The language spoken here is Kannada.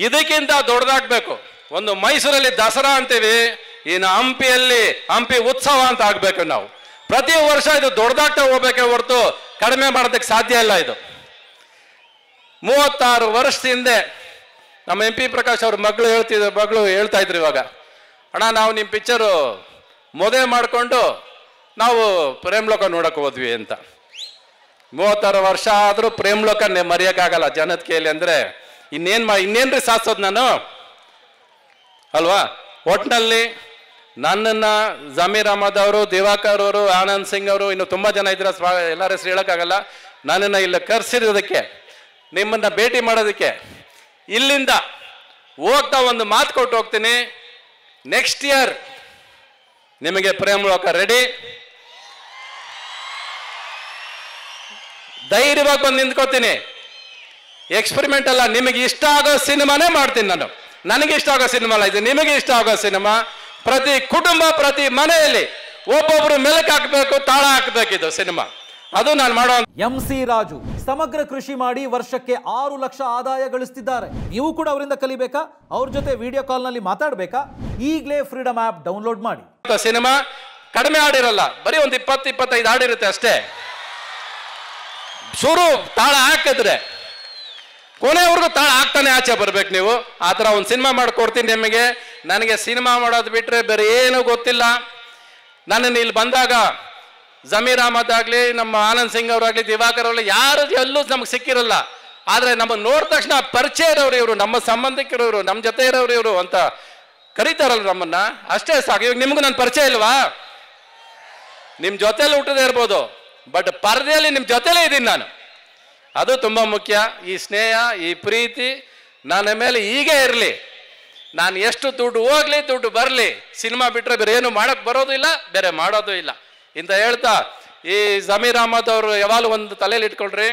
ಇದಕ್ಕಿಂತ ದೊಡ್ಡದಾಗಬೇಕು. ಒಂದು ಮೈಸೂರಲ್ಲಿ ದಸರಾ ಅಂತೀವಿ, ಇನ್ನು ಹಂಪಿ ಉತ್ಸವ ಅಂತ ಆಗ್ಬೇಕು. ನಾವು ಪ್ರತಿ ವರ್ಷ ಇದು ದೊಡ್ಡದಾಗ್ತಾ ಹೋಗ್ಬೇಕೆ ಹೊರತು ಕಡಿಮೆ ಮಾಡೋದಕ್ಕೆ ಸಾಧ್ಯ ಇಲ್ಲ. ಇದು 36 ವರ್ಷದ ಹಿಂದೆ ನಮ್ಮ MP ಪ್ರಕಾಶ್ ಅವ್ರ ಮಗಳು ಹೇಳ್ತಾ ಇದ್ರು, ಇವಾಗ ಅಣ್ಣ ನಾವು ನಿಮ್ಮ ಪಿಕ್ಚರು ಮದುವೆ ಮಾಡಿಕೊಂಡು ನಾವು ಪ್ರೇಮ್ಲೋಕ ನೋಡಕ್ಕೆ ಹೋದ್ವಿ ಅಂತ. 36 ವರ್ಷ ಆದರೂ ಪ್ರೇಮ್ಲೋಕ ಮರೆಯೋಕ್ಕಾಗಲ್ಲ ಜನದ ಕೇಳಿ. ಅಂದರೆ ಇನ್ನೇನ್ರಿ ಸಾಧಿಸೋದು ನಾನು ಅಲ್ವಾ? ಒಟ್ಟಿನಲ್ಲಿ ನನ್ನನ್ನು ಜಮೀರ್ ಅಹಮದ್ ಅವರು, ದಿವಾಕರ್ ಅವರು, ಆನಂದ್ ಸಿಂಗ್ ಅವರು, ಇನ್ನು ತುಂಬ ಜನ ಇದ್ರೆ ಎಲ್ಲರ ಹೆಸರು ಹೇಳೋಕ್ಕಾಗಲ್ಲ. ನನ್ನನ್ನು ಇಲ್ಲಿ ಕರೆಸಿರೋದಕ್ಕೆ, ನಿಮ್ಮನ್ನು ಭೇಟಿ ಮಾಡೋದಕ್ಕೆ, ಇಲ್ಲಿಂದ ಹೋಗ್ತಾ ಒಂದು ಮಾತು ಕೊಟ್ಟು ಹೋಗ್ತೀನಿ. ನೆಕ್ಸ್ಟ್ ಇಯರ್ ನಿಮಗೆ ಪ್ರೇಮ್ಲೋಕ ರೆಡಿ. ಧೈರ್ಯವಾಗಿ ಬಂದು ನಿಂತ್ಕೋತೀನಿ. ಎಕ್ಸ್ಪೆರಿಮೆಂಟ್ ಅಲ್ಲ, ನಿಮಗೆ ಇಷ್ಟ ಆಗೋ ಸಿನಿಮಾನೇ ಮಾಡ್ತೀನಿ ನಾನು. ನನಗೆ ಇಷ್ಟ ಆಗೋ ಸಿನಿಮಾ ಅಲ್ಲ ಇದು, ನಿಮಗೆ ಇಷ್ಟ ಆಗೋ ಸಿನಿಮಾ. ಪ್ರತಿ ಕುಟುಂಬ, ಪ್ರತಿ ಮನೆಯಲ್ಲಿ ಒಬ್ಬೊಬ್ರು ಮೆಲುಕು ಹಾಕಬೇಕು, ತಾಳ ಹಾಕಬೇಕು. ಇದು ಸಿನಿಮಾ ಅದು ನಾನು ಮಾಡೋ. MC ರಾಜು ಸಮಗ್ರ ಕೃಷಿ ಮಾಡಿ ವರ್ಷಕ್ಕೆ 6 ಲಕ್ಷ ಆದಾಯ ಗಳಿಸ್ತಿದ್ದಾರೆ. ನೀವು ಕೂಡ ಅವರಿಂದ ಕಲಿಬೇಕಾ? ಅವ್ರ ಜೊತೆ ವಿಡಿಯೋ ಕಾಲ್ ನಲ್ಲಿ ಮಾತಾಡಬೇಕಾ? ಈಗಲೇ ಫ್ರೀಡಮ್ ಆಪ್ ಡೌನ್ಲೋಡ್ ಮಾಡಿ. ಸಿನಿಮಾ ಕಡಿಮೆ ಹಾಡಿರಲ್ಲ, ಬರೀ ಒಂದು 20-25 ಹಾಡಿರುತ್ತೆ ಅಷ್ಟೇ. ಶುರು ತಾಳ ಹಾಕಿದ್ರೆ ಕೊನೆವರೆಗೂ ತಾಳ ಹಾಕ್ತಾನೆ ಆಚೆ ಬರ್ಬೇಕು ನೀವು. ಆ ಥರ ಒಂದು ಸಿನಿಮಾ ಮಾಡಿಕೊಡ್ತೀನಿ ನಿಮಗೆ. ನನಗೆ ಸಿನಿಮಾ ಮಾಡೋದು ಬಿಟ್ಟರೆ ಬೇರೆ ಏನೂ ಗೊತ್ತಿಲ್ಲ. ನನ್ನನ್ನು ಇಲ್ಲಿ ಬಂದಾಗ ಜಮೀರ್ ಅಹಮದ್ ಆಗಲಿ, ನಮ್ಮ ಆನಂದ್ ಸಿಂಗ್ ಅವರಾಗಲಿ, ದಿವಾಕರ್ ಅವರಾಗಲಿ, ಯಾರು ಎಲ್ಲೂ ನಮಗೆ ಸಿಕ್ಕಿರಲ್ಲ. ಆದರೆ ನಮ್ಮನ್ನು ನೋಡಿದ ತಕ್ಷಣ ಪರಿಚಯ ಇರೋರು ಇವರು, ನಮ್ಮ ಸಂಬಂಧಿಕರು ಇವರು, ನಮ್ಮ ಜೊತೆ ಇರೋರು ಇವರು ಅಂತ ಕರೀತಾರಲ್ಲ ನಮ್ಮನ್ನು, ಅಷ್ಟೇ ಸಾಕು. ಇವಾಗ ನಿಮಗೂ ನನ್ನ ಪರಿಚಯ ಇಲ್ವಾ? ನಿಮ್ಮ ಜೊತೆಲಿ ಹುಟ್ಟದೇ ಇರ್ಬೋದು, ಬಟ್ ಪರದೆಯಲ್ಲಿ ನಿಮ್ಮ ಜೊತೆಲೇ ಇದ್ದೀನಿ ನಾನು. ಅದು ತುಂಬ ಮುಖ್ಯ. ಈ ಸ್ನೇಹ, ಈ ಪ್ರೀತಿ ನನ್ನ ಮೇಲೆ ಹೀಗೆ ಇರಲಿ. ನಾನು ಎಷ್ಟು ದುಡ್ಡು ಹೋಗ್ಲಿ, ದುಡ್ಡು ಬರಲಿ, ಸಿನಿಮಾ ಬಿಟ್ಟರೆ ಬೇರೆ ಏನು ಮಾಡೋಕ್ಕೆ ಬರೋದು ಇಲ್ಲ, ಬೇರೆ ಮಾಡೋದು ಇಲ್ಲ ಅಂತ ಹೇಳ್ತಾ, ಈ ಜಮೀರ್ ಅಹಮದ್ ಅವರು ಯಾವಾಗಲೂ ಒಂದು ತಲೆಯಲ್ಲಿ ಇಟ್ಕೊಳ್ರಿ.